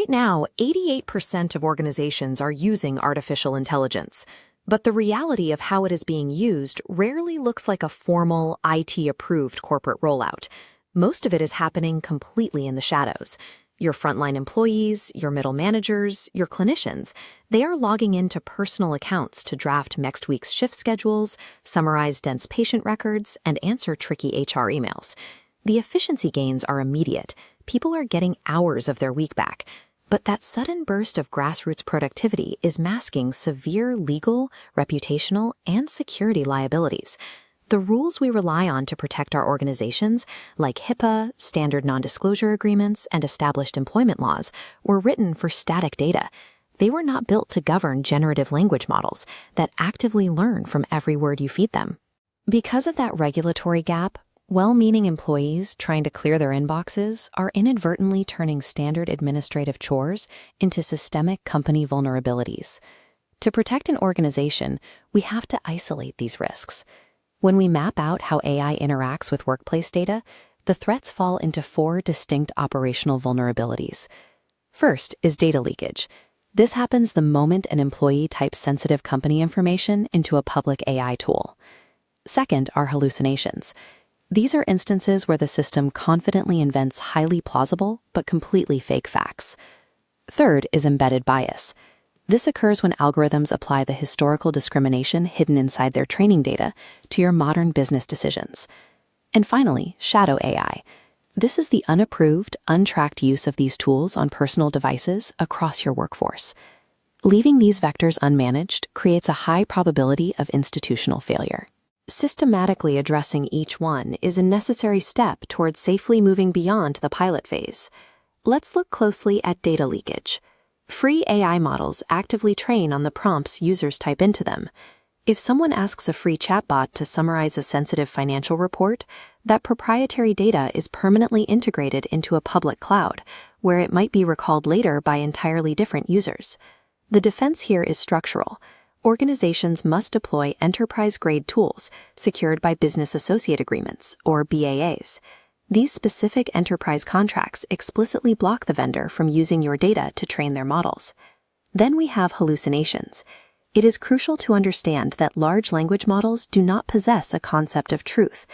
Right now, 88% of organizations are using artificial intelligence, but the reality of how it is being used rarely looks like a formal, IT-approved corporate rollout. Most of it is happening completely in the shadows. Your frontline employees, your middle managers, your clinicians, they are logging into personal accounts to draft next week's shift schedules, summarize dense patient records, and answer tricky HR emails. The efficiency gains are immediate. People are getting hours of their week back. But that sudden burst of grassroots productivity is masking severe legal, reputational, and security liabilities. The rules we rely on to protect our organizations, like HIPAA, standard non-disclosure agreements, and established employment laws, were written for static data. They were not built to govern generative language models that actively learn from every word you feed them. Because of that regulatory gap, well-meaning employees trying to clear their inboxes are inadvertently turning standard administrative chores into systemic company vulnerabilities. To protect an organization, we have to isolate these risks. When we map out how AI interacts with workplace data, the threats fall into 4 distinct operational vulnerabilities. First is data leakage. This happens the moment an employee types sensitive company information into a public AI tool. Second are hallucinations. These are instances where the system confidently invents highly plausible but completely fake facts. Third is embedded bias. This occurs when algorithms apply the historical discrimination hidden inside their training data to your modern business decisions. And finally, shadow AI. This is the unapproved, untracked use of these tools on personal devices across your workforce. Leaving these vectors unmanaged creates a high probability of institutional failure. Systematically addressing each one is a necessary step towards safely moving beyond the pilot phase. Let's look closely at data leakage. Free AI models actively train on the prompts users type into them. If someone asks a free chatbot to summarize a sensitive financial report, that proprietary data is permanently integrated into a public cloud, where it might be recalled later by entirely different users. The defense here is structural. Organizations must deploy enterprise-grade tools secured by business associate agreements, or BAAs. These specific enterprise contracts explicitly block the vendor from using your data to train their models. Then we have hallucinations. It is crucial to understand that large language models do not possess a concept of truth.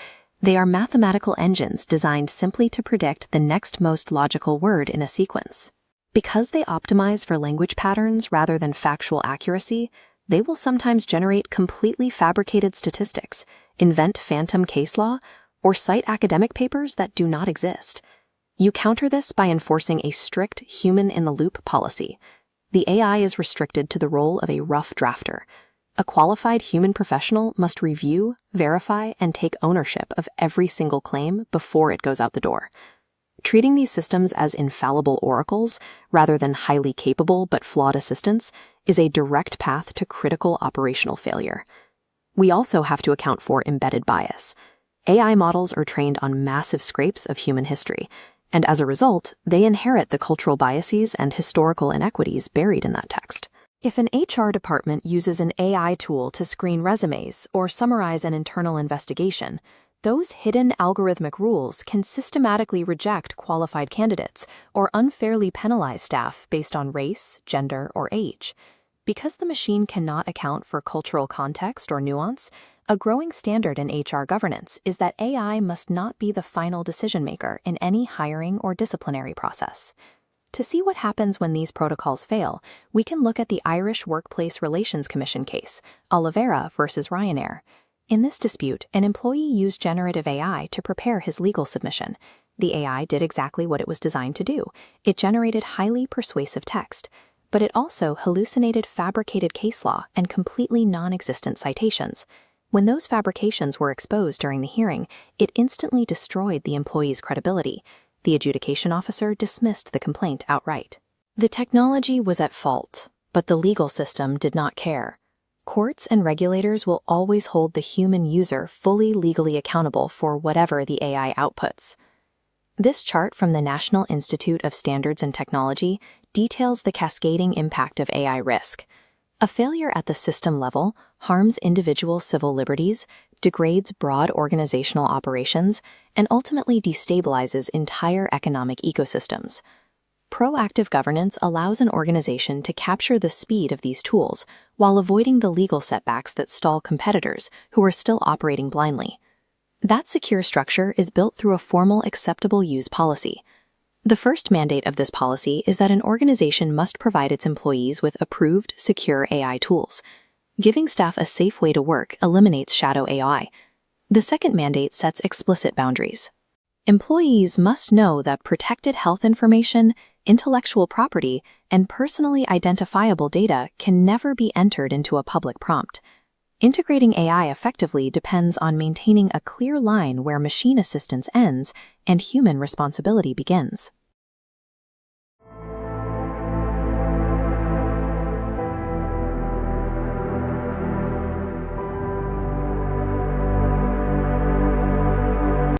They are mathematical engines designed simply to predict the next most logical word in a sequence. Because they optimize for language patterns rather than factual accuracy, they will sometimes generate completely fabricated statistics, invent phantom case law, or cite academic papers that do not exist. You counter this by enforcing a strict human-in-the-loop policy. The AI is restricted to the role of a rough drafter. A qualified human professional must review, verify, and take ownership of every single claim before it goes out the door. Treating these systems as infallible oracles, rather than highly capable but flawed assistants, is a direct path to critical operational failure. We also have to account for embedded bias. AI models are trained on massive scrapes of human history, and as a result, they inherit the cultural biases and historical inequities buried in that text. If an HR department uses an AI tool to screen resumes or summarize an internal investigation, those hidden algorithmic rules can systematically reject qualified candidates or unfairly penalize staff based on race, gender, or age. Because the machine cannot account for cultural context or nuance, a growing standard in HR governance is that AI must not be the final decision-maker in any hiring or disciplinary process. To see what happens when these protocols fail, we can look at the Irish Workplace Relations Commission case, Oliveira versus Ryanair. In this dispute, an employee used generative AI to prepare his legal submission. The AI did exactly what it was designed to do. It generated highly persuasive text, but it also hallucinated fabricated case law and completely non-existent citations. When those fabrications were exposed during the hearing, it instantly destroyed the employee's credibility. The adjudication officer dismissed the complaint outright. The technology was at fault, but the legal system did not care. Courts and regulators will always hold the human user fully legally accountable for whatever the AI outputs. This chart from the National Institute of Standards and Technology details the cascading impact of AI risk. A failure at the system level harms individual civil liberties, degrades broad organizational operations, and ultimately destabilizes entire economic ecosystems. Proactive governance allows an organization to capture the speed of these tools while avoiding the legal setbacks that stall competitors who are still operating blindly. That secure structure is built through a formal acceptable use policy. The first mandate of this policy is that an organization must provide its employees with approved, secure AI tools. Giving staff a safe way to work eliminates shadow AI. The second mandate sets explicit boundaries. Employees must know that protected health information, intellectual property, and personally identifiable data can never be entered into a public prompt. Integrating AI effectively depends on maintaining a clear line where machine assistance ends and human responsibility begins.